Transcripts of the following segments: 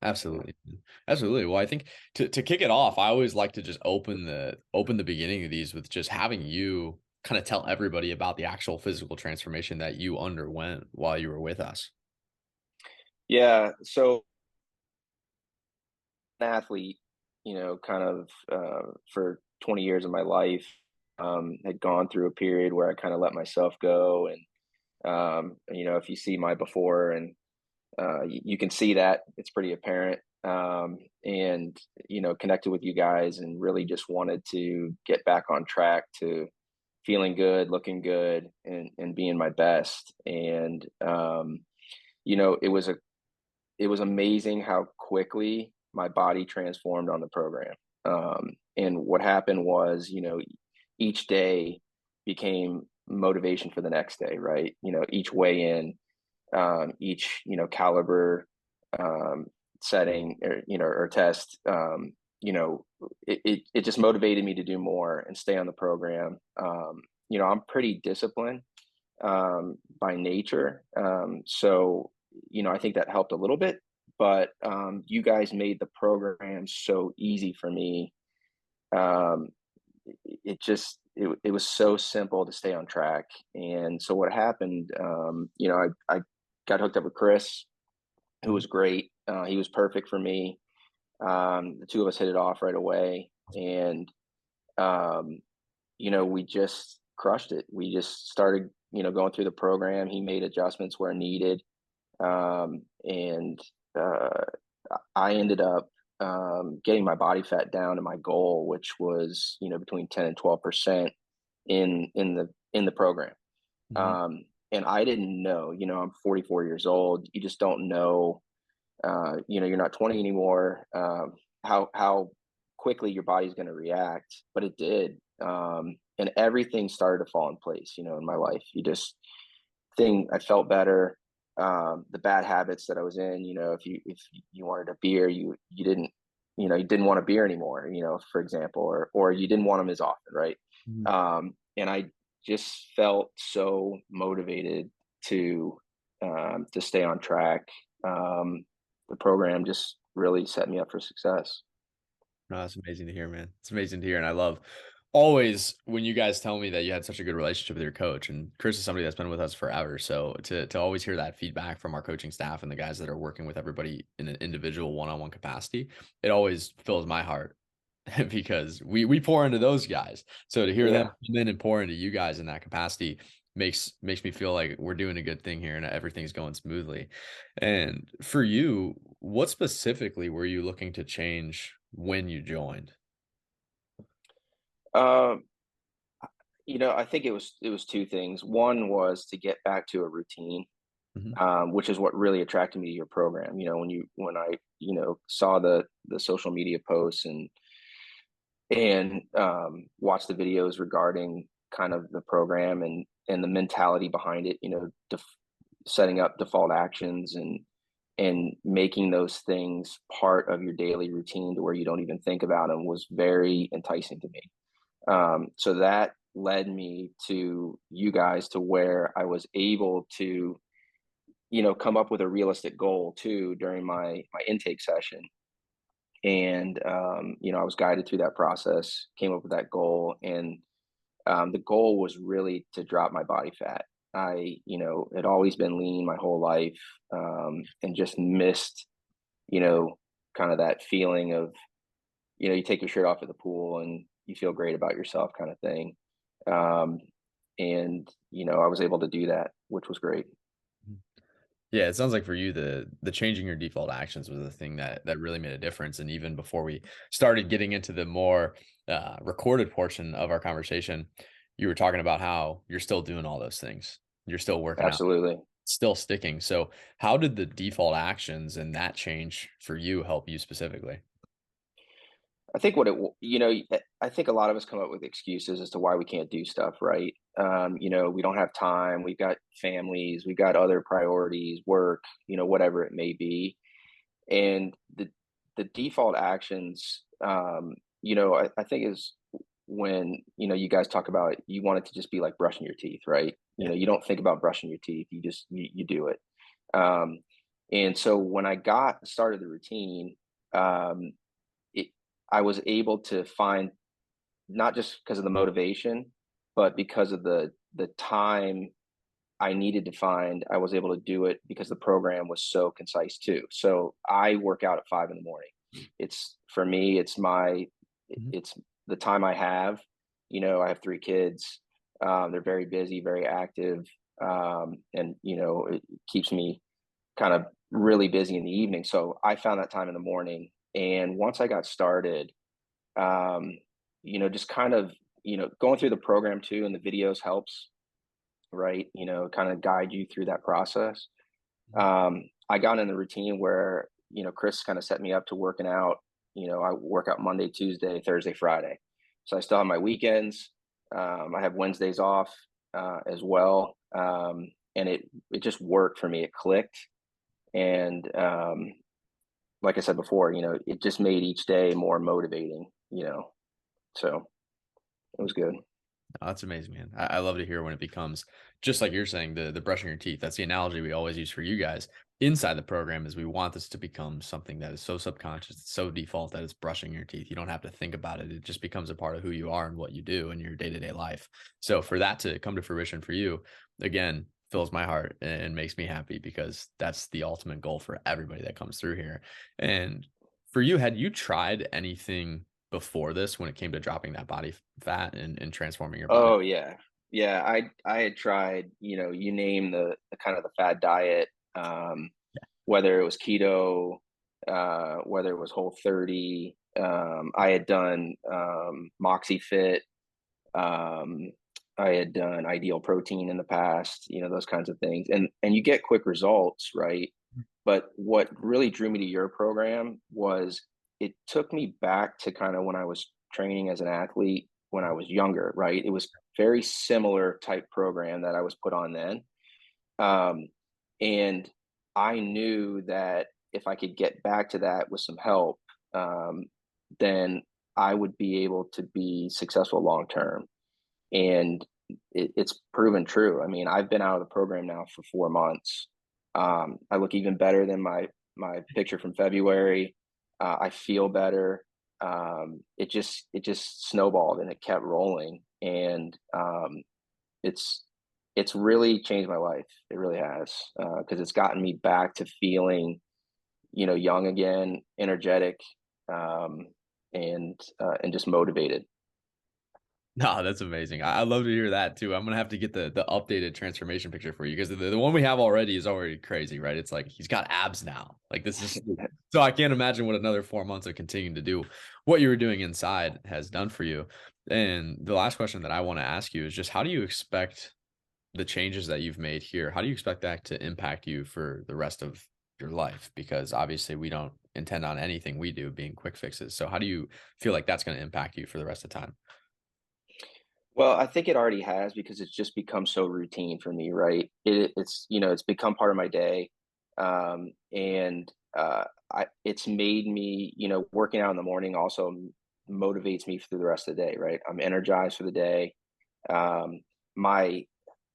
Absolutely. Absolutely. Well, I think to kick it off, I always like to just open the beginning of these with just having you kind of tell everybody about the actual physical transformation that you underwent while you were with us. Yeah, so an athlete, kind of for 20 years of my life, had gone through a period where I kind of let myself go. And, if you see my before and you can see that it's pretty apparent. And, connected with you guys and really just wanted to get back on track to feeling good, looking good, and being my best. And, it was amazing how quickly my body transformed on the program. And what happened was, each day became motivation for the next day, right? Each weigh in, each, caliber, um, setting or test, it just motivated me to do more and stay on the program. I'm pretty disciplined by nature. So, I think that helped a little bit, but you guys made the program so easy for me. Um, it was so simple to stay on track. And so what happened, I got hooked up with Chris, who Mhm. was great. He was perfect for me. The two of us hit it off right away. And um, we just crushed it. We just started, going through the program. He made adjustments where needed. And uh, I ended up getting my body fat down to my goal, which was, between 10 and 12% in the program. Mhm. Um, and I didn't know, I'm 44 years old. You just don't know, you're not 20 anymore. How quickly your body's going to react, but it did. And everything started to fall in place, in my life. I felt better. The bad habits that I was in, if you wanted a beer, you didn't want a beer anymore, for example, or you didn't want them as often, right? Mhm. And I just felt so motivated to stay on track. Um, the program just really set me up for success. No, that's amazing to hear, man. It's amazing to hear, and I love always when you guys tell me that you had such a good relationship with your coach. And Chris is somebody that's been with us forever, so to always hear that feedback from our coaching staff and the guys that are working with everybody in an individual one-on-one capacity, it always fills my heart because we pour into those guys. So to hear them Yeah. come in and pour into you guys in that capacity makes me feel like we're doing a good thing here and everything's going smoothly. And for you, what specifically were you looking to change when you joined? Um, I think it was two things. One was to get back to a routine, Mhm. which is what really attracted me to your program. When I saw the social media posts and watched the videos regarding kind of the program and the mentality behind it. Setting up default actions and making those things part of your daily routine to where you don't even think about them was very enticing to me. So that led me to you guys to where I was able to come up with a realistic goal too during my intake session. And I was guided through that process, came up with that goal. And the goal was really to drop my body fat. I had always been lean my whole life, and just missed you know kind of that feeling of, you take your shirt off at the pool and you feel great about yourself, kind of thing. Um, and I was able to do that, which was great. Mhm. Yeah, it sounds like for you, the changing your default actions was the thing that really made a difference. And even before we started getting into the more recorded portion of our conversation, you were talking about how you're still doing all those things. You're still working out, Absolutely. still sticking. So, how did the default actions and that change for you help you specifically? I think I think a lot of us come up with excuses as to why we can't do stuff, right? We don't have time, we've got families, we've got other priorities, work, whatever it may be. And the default actions, I think is when, you guys talk about you want it to just be like brushing your teeth, right? Yeah. You don't think about brushing your teeth, you just you do it. Um, And so when I got started the routine, um, it, I was able to find, not just because of the motivation, but because of the time I needed to find, I was able to do it because the program was so concise too. So I work out at 5 in the morning. It's for me, Mhm. it's the time I have. I have 3 kids. They're very busy, very active, and it keeps me kind of really busy in the evening. So I found that time in the morning, and once I got started, um, just kind of going through the program too, and the videos helps, right? Kind of guide you through that process. Mhm. I got in the routine where, Chris kind of set me up to working out. I work out Monday, Tuesday, Thursday, Friday. So I still have my weekends. I have Wednesdays off as well. And it just worked for me. It clicked. And like I said before, it just made each day more motivating. So it was good. Oh, that's amazing, man. I love to hear when it becomes just like you're saying, the brushing your teeth. That's the analogy we always use for you guys inside the program is we want this to become something that is so subconscious, it's so default that it's brushing your teeth. You don't have to think about it. It just becomes a part of who you are and what you do in your day-to-day life. So for that to come to fruition for you, again, fills my heart and makes me happy because that's the ultimate goal for everybody that comes through here. And for you, had you tried anything before this when it came to dropping that body fat and transforming your body? Oh yeah. Yeah, I had tried, you name the kind of the fad diet, whether it was keto, whether it was Whole 30. I had done Moxie Fit. Um, I had done Ideal Protein in the past, those kinds of things. And you get quick results, right? But what really drew me to your program was it took me back to kind of when I was training as an athlete when I was younger, right? It was very similar type program that I was put on then. Um, and I knew that if I could get back to that with some help, um, then I would be able to be successful long term. And it's proven true. I mean, I've been out of the program now for 4 months. I look even better than my picture from February. I feel better. It just snowballed and it kept rolling, and it's it's really changed my life. It really has, because it's gotten me back to feeling young again, energetic, um, and just motivated. No, that's amazing. I love to hear that too. I'm gonna have to get the updated transformation picture for you because the one we have already is already crazy, right? It's like he's got abs now. Like this is so I can't imagine what another 4 months of continuing to do what you were doing inside has done for you. And the last question that I want to ask you is just how do you expect the changes that you've made here, how do you expect that to impact you for the rest of your life? Because obviously we don't intend on anything we do being quick fixes. So how do you feel like that's going to impact you for the rest of the time? Well, I think it already has because it's just become so routine for me, right? It's become part of my day, and it's made me, working out in the morning also motivates me through the rest of the day, right? I'm energized for the day. Um, my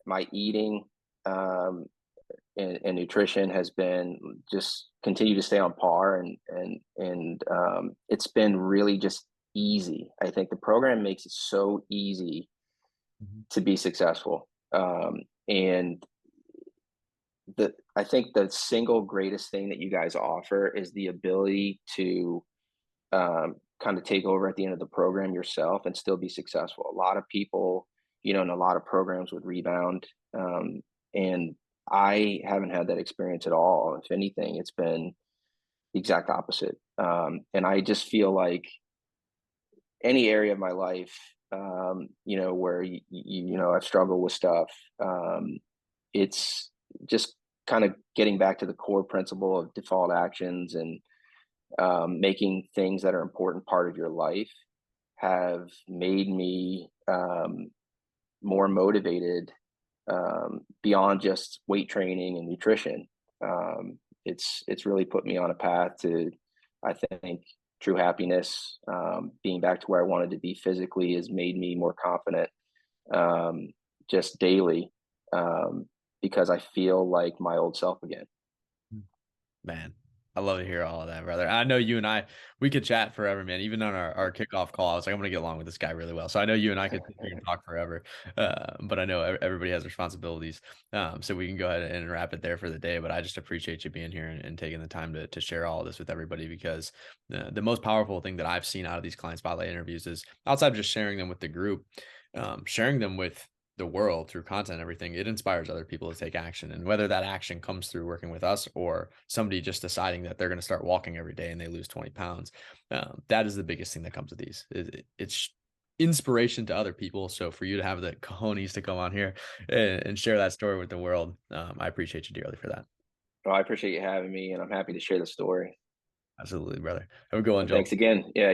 my eating um, and nutrition has been just continue to stay on par, and it's been really just easy. I think the program makes it so easy Mhm. to be successful. And I think the single greatest thing that you guys offer is the ability to kind of take over at the end of the program yourself and still be successful. A lot of people, in a lot of programs would rebound. And I haven't had that experience at all. If anything, it's been the exact opposite. And I just feel like any area of my life, where I've struggled with stuff. It's just kind of getting back to the core principle of default actions and making things that are important part of your life have made me more motivated beyond just weight training and nutrition. It's really put me on a path to, I think, true happiness. Being back to where I wanted to be physically has made me more confident, um, just daily, um, because I feel like my old self again. Man, I love to hear all of that, brother. I know you and we could chat forever, man. Even on our kickoff call, I was like, I'm gonna get along with this guy really well. So I know you and I could sit here and talk forever. But I know everybody has responsibilities. So we can go ahead and wrap it there for the day. But I just appreciate you being here and taking the time to share all of this with everybody because the most powerful thing that I've seen out of these client spotlight interviews is outside of just sharing them with the group, sharing them with the world through content and everything, it inspires other people to take action. And whether that action comes through working with us or somebody just deciding that they're going to start walking every day and they lose 20 pounds, that is the biggest thing that comes with these. It's inspiration to other people. So for you to have the cojones to come on here and share that story with the world, I appreciate you dearly for that. Well, I appreciate you having me, and I'm happy to share the story. Absolutely, brother. Have a good one, And Joel. thanks again. Yeah.